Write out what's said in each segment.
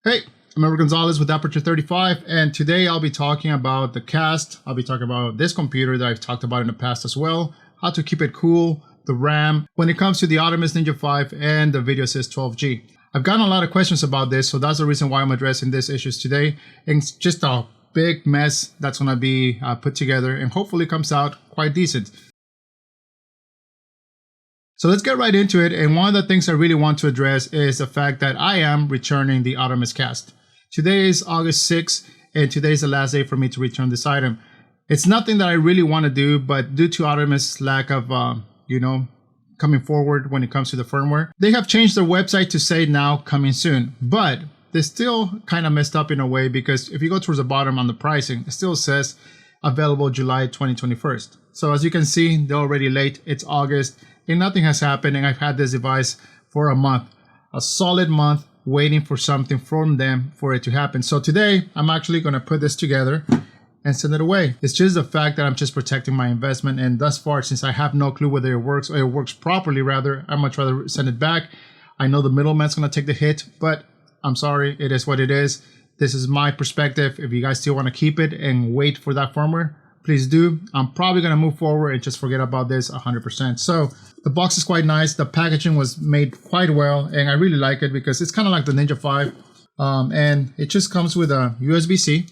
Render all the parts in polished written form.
Hey, I'm Edward Gonzalez with Aperture 35, and today I'll be talking about the CAST. I'll be talking about this computer that I've talked about in the past as well, how to keep it cool, the RAM, when it comes to the Atomos Ninja 5 and the VideoAssist 12G. I've gotten a lot of questions about this, so that's the reason why I'm addressing these issues today. And it's just a big mess that's going to be put together and hopefully comes out quite decent. So let's get right into it, and one of the things I really want to address is the fact that I am returning the Atomos CAST. Today is August 6th, and today is the last day for me to return this item. It's nothing that I really want to do, but due to Atomos' lack of, coming forward when it comes to the firmware, they have changed their website to say now coming soon, but they still kind of messed up in a way, because if you go towards the bottom on the pricing, it still says available July 2021. So as you can see, they're already late. It's August. And nothing has happened, and I've had this device for a month, a solid month, waiting for something from them for it to happen. So today, I'm actually going to put this together and send it away. It's just the fact that I'm just protecting my investment, and thus far, since I have no clue whether it works or it works properly, rather, I'm much rather send it back. I know the middleman's going to take the hit, but I'm sorry, it is what it is. This is my perspective. If you guys still want to keep it and wait for that firmware, please do. I'm probably going to move forward and just forget about this 100%. So the box is quite nice. The packaging was made quite well, and I really like it because it's kind of like the Ninja 5. And it just comes with a USB-C,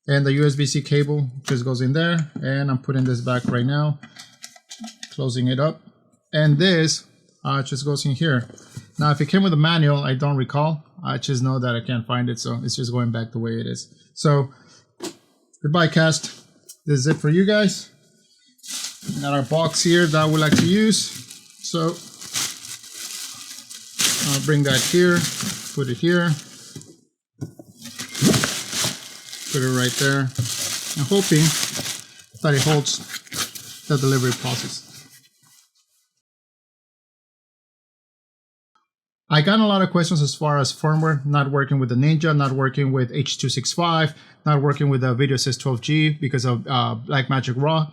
and the USB-C cable just goes in there. And I'm putting this back right now, closing it up. And this just goes in here. Now, if it came with a manual, I don't recall. I just know that I can't find it, so it's just going back the way it is. So goodbye, CAST. This is it for you guys. Got our box here that we like to use. So I'll bring that here, put it here, put it right there. I'm hoping that it holds the delivery process. I got a lot of questions as far as firmware not working with the Ninja, not working with H265, not working with the VideoAssist 12G because of Blackmagic Raw.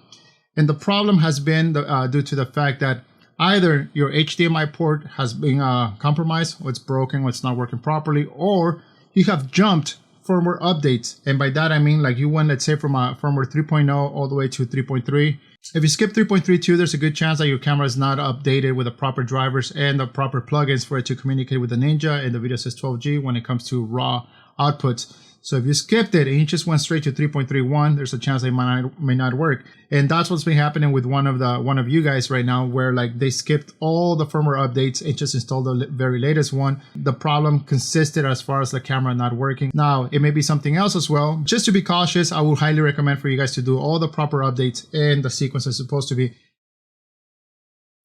And the problem has been due to the fact that either your HDMI port has been compromised, or it's broken, or it's not working properly, or you have jumped firmware updates. And by that I mean, like, you went, let's say, from firmware 3.0 all the way to 3.3. If you skip 3.32, there's a good chance that your camera is not updated with the proper drivers and the proper plugins for it to communicate with the Ninja and the VideoAssist 12G when it comes to raw outputs. So if you skipped it and you just went straight to 3.31, there's a chance they may not work. And that's what's been happening with one of you guys right now, where like they skipped all the firmware updates and just installed the very latest one. The problem consisted as far as the camera not working. Now, it may be something else as well. Just to be cautious, I would highly recommend for you guys to do all the proper updates in the sequence it's supposed to be.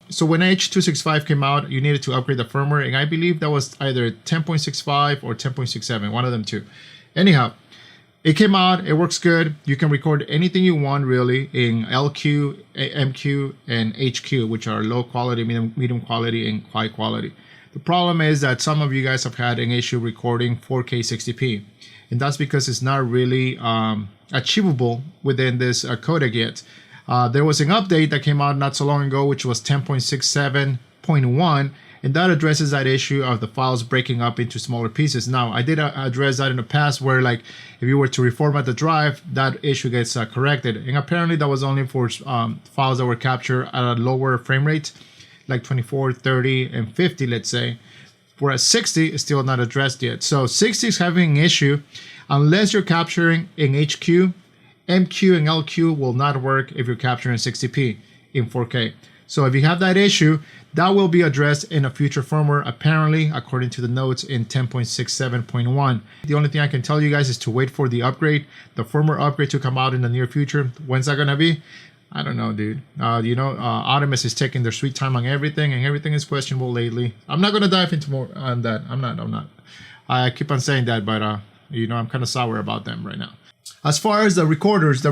So when H265 came out, you needed to upgrade the firmware, and I believe that was either 10.65 or 10.67, one of them two. Anyhow, it came out, it works good. You can record anything you want really in LQ, MQ, and HQ, which are low quality, medium quality, and high quality. The problem is that some of you guys have had an issue recording 4K 60p, and that's because it's not really achievable within this codec yet. There was an update that came out not so long ago, which was 10.67.1, and that addresses that issue of the files breaking up into smaller pieces. Now, I did address that in the past, where like if you were to reformat the drive, that issue gets corrected. And apparently that was only for files that were captured at a lower frame rate, like 24, 30, and 50, let's say. Whereas 60 is still not addressed yet. So 60 is having an issue unless you're capturing in HQ. MQ and LQ will not work if you're capturing 60p in 4K. So if you have that issue, that will be addressed in a future firmware, apparently, according to the notes in 10.67.1. The only thing I can tell you guys is to wait for the upgrade, the firmware upgrade to come out in the near future. When's that gonna be? I don't know, dude. Atomos is taking their sweet time on everything, and everything is questionable lately. I'm not gonna dive into more on that. I'm not. I keep on saying that, but I'm kind of sour about them right now. As far as the recorders,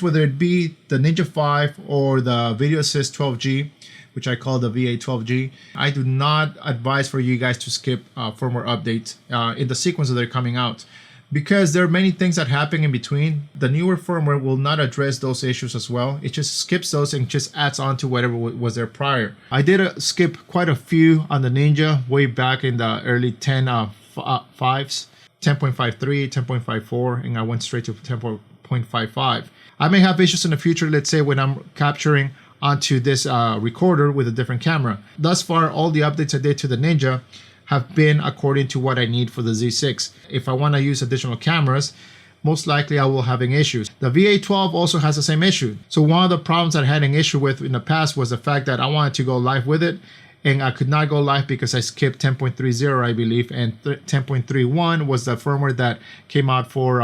whether it be the Ninja 5 or the VideoAssist 12G, which I call the VA12G, I do not advise for you guys to skip firmware updates in the sequence that they're coming out, because there are many things that happen in between. The newer firmware will not address those issues as well. It just skips those and just adds on to whatever was there prior. I did skip quite a few on the Ninja way back in the early 10 10.5s, 10.53, 10.54, and I went straight to 10.55. I may have issues in the future, let's say when I'm capturing onto this recorder with a different camera. Thus far, all the updates I did to the Ninja have been according to what I need for the Z6. If I want to use additional cameras, most likely I will having issues. The VA12 also has the same issue. So one of the problems I had an issue with in the past was the fact that I wanted to go live with it, and I could not go live because I skipped 10.30, I believe, and 10.31 was the firmware that came out for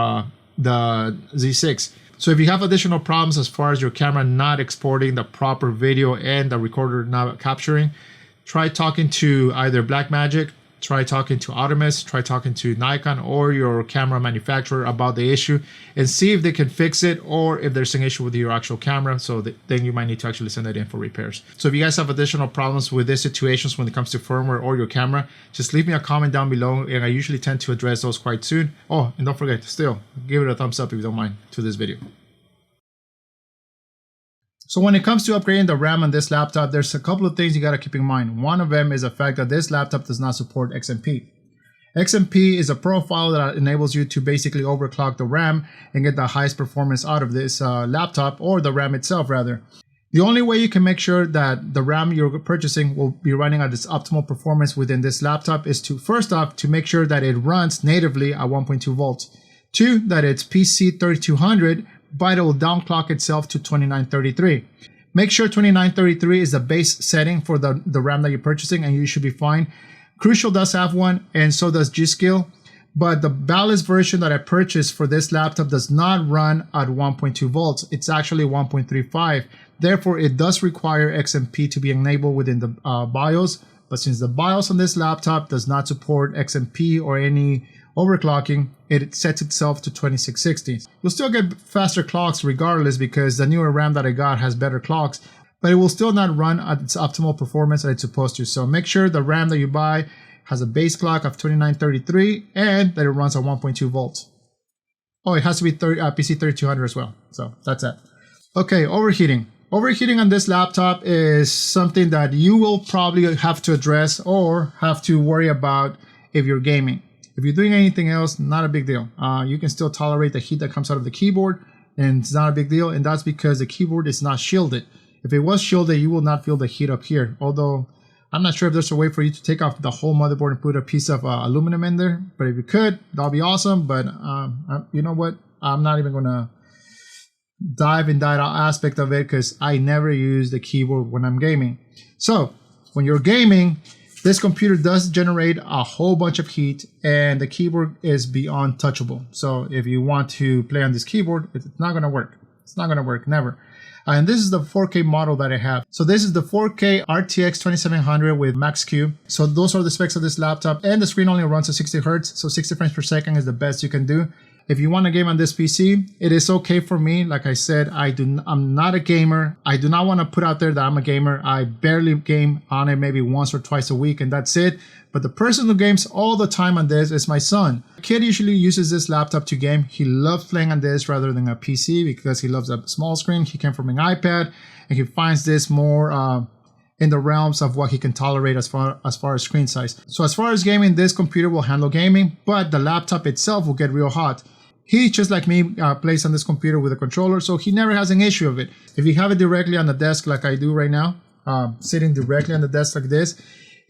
the Z6. So if you have additional problems as far as your camera not exporting the proper video and the recorder not capturing, try talking to either Blackmagic, try talking to Atomos, try talking to Nikon or your camera manufacturer about the issue and see if they can fix it, or if there's an issue with your actual camera. So then you might need to actually send it in for repairs. So if you guys have additional problems with these situations when it comes to firmware or your camera, just leave me a comment down below, and I usually tend to address those quite soon. Oh, and don't forget to still give it a thumbs up if you don't mind to this video. So when it comes to upgrading the RAM on this laptop, there's a couple of things you got to keep in mind. One of them is the fact that this laptop does not support XMP. XMP is a profile that enables you to basically overclock the RAM and get the highest performance out of this laptop, or the RAM itself rather. The only way you can make sure that the RAM you're purchasing will be running at its optimal performance within this laptop is to, first off, to make sure that it runs natively at 1.2 volts. Two, that it's PC3200, but it will downclock itself to 2933. Make sure 2933 is the base setting for the RAM that you're purchasing, and you should be fine. Crucial does have one, and so does G.Skill, but the ballast version that I purchased for this laptop does not run at 1.2 volts. It's actually 1.35. Therefore, it does require XMP to be enabled within the BIOS, but since the BIOS on this laptop does not support XMP or any overclocking, it sets itself to 2660. You'll still get faster clocks regardless, because the newer RAM that I got has better clocks, but it will still not run at its optimal performance that it's supposed to. So make sure the RAM that you buy has a base clock of 2933 and that it runs at 1.2 volts. Oh, it has to be PC3200 as well. So that's it. Okay, overheating. Overheating on this laptop is something that you will probably have to address or have to worry about if you're gaming. If you're doing anything else, not a big deal. You can still tolerate the heat that comes out of the keyboard, and it's not a big deal, and that's because the keyboard is not shielded. If it was shielded, you will not feel the heat up here. Although, I'm not sure if there's a way for you to take off the whole motherboard and put a piece of aluminum in there, but if you could, that'll be awesome. But you know what? I'm not even gonna dive in that aspect of it because I never use the keyboard when I'm gaming. So, when you're gaming, this computer does generate a whole bunch of heat, and the keyboard is beyond touchable. So if you want to play on this keyboard, it's not going to work. It's not going to work, never. And this is the 4K model that I have. So this is the 4K RTX 2700 with Max-Q. So those are the specs of this laptop, and the screen only runs at 60 Hertz. So 60 frames per second is the best you can do. If you want to game on this PC, it is okay for me. Like I said, I'm not a gamer. I do not want to put out there that I'm a gamer. I barely game on it maybe once or twice a week, and that's it. But the person who games all the time on this is my son. The kid usually uses this laptop to game. He loves playing on this rather than a PC because he loves a small screen. He came from an iPad, and he finds this more in the realms of what he can tolerate as far as screen size. So as far as gaming, this computer will handle gaming, but the laptop itself will get real hot. He, just like me, plays on this computer with a controller, so he never has an issue of it. If you have it directly on the desk like I do right now, sitting directly on the desk like this,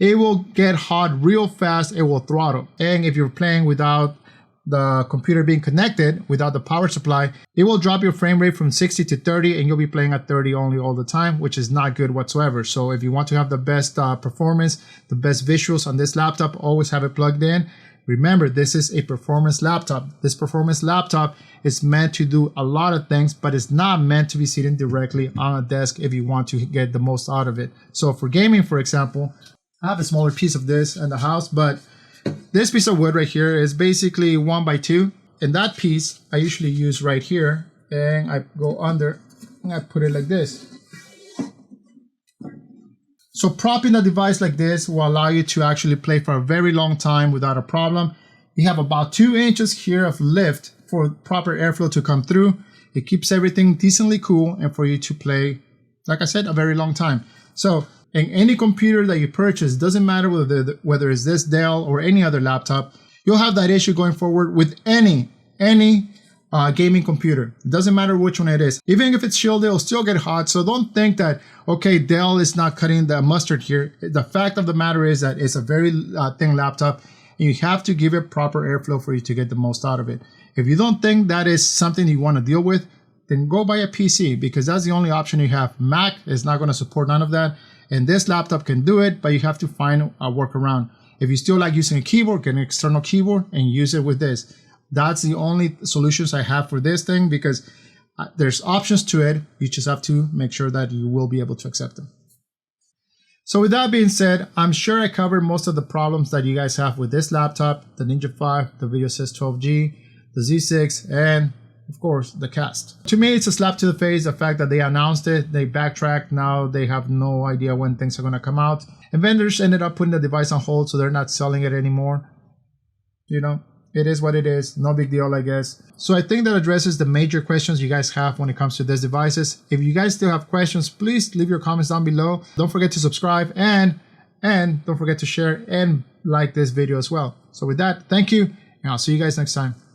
it will get hot real fast. It will throttle. And if you're playing without the computer being connected, without the power supply, it will drop your frame rate from 60 to 30, and you'll be playing at 30 only all the time, which is not good whatsoever. So if you want to have the best performance, the best visuals on this laptop, always have it plugged in. Remember, this is a performance laptop. This performance laptop is meant to do a lot of things, but it's not meant to be sitting directly on a desk if you want to get the most out of it. So for gaming, for example, I have a smaller piece of this in the house, but this piece of wood right here is basically 1x2. And that piece I usually use right here, and I go under and I put it like this. So propping a device like this will allow you to actually play for a very long time without a problem. You have about 2 inches here of lift for proper airflow to come through. It keeps everything decently cool and for you to play, like I said, a very long time. So in any computer that you purchase, doesn't matter whether it's this DELL or any other laptop, You'll have that issue going forward with any gaming computer. It doesn't matter which one it is. Even if it's shielded, it'll still get hot. So don't think that, okay, Dell is not cutting the mustard here. The fact of the matter is that it's a very thin laptop, and you have to give it proper airflow for you to get the most out of it. If you don't think that is something you want to deal with, then go buy a PC, because that's the only option you have. Mac is not going to support none of that, and this laptop can do it, but you have to find a workaround. If you still like using a keyboard, get an external keyboard and use it with this. That's the only solutions I have for this thing, because there's options to it. You just have to make sure that you will be able to accept them. So with that being said, I'm sure I covered most of the problems that you guys have with this laptop, the Ninja 5, the VideoSys 12G, the Z6, and of course the Cast. To me, it's a slap to the face, the fact that they announced it, they backtracked, now they have no idea when things are going to come out. And vendors ended up putting the device on hold, so they're not selling it anymore. You know, it is what it is. No big deal, I guess. So I think that addresses the major questions you guys have when it comes to these devices. If you guys still have questions, please leave your comments down below. Don't forget to subscribe and don't forget to share and like this video as well. So with that, thank you, and I'll see you guys next time.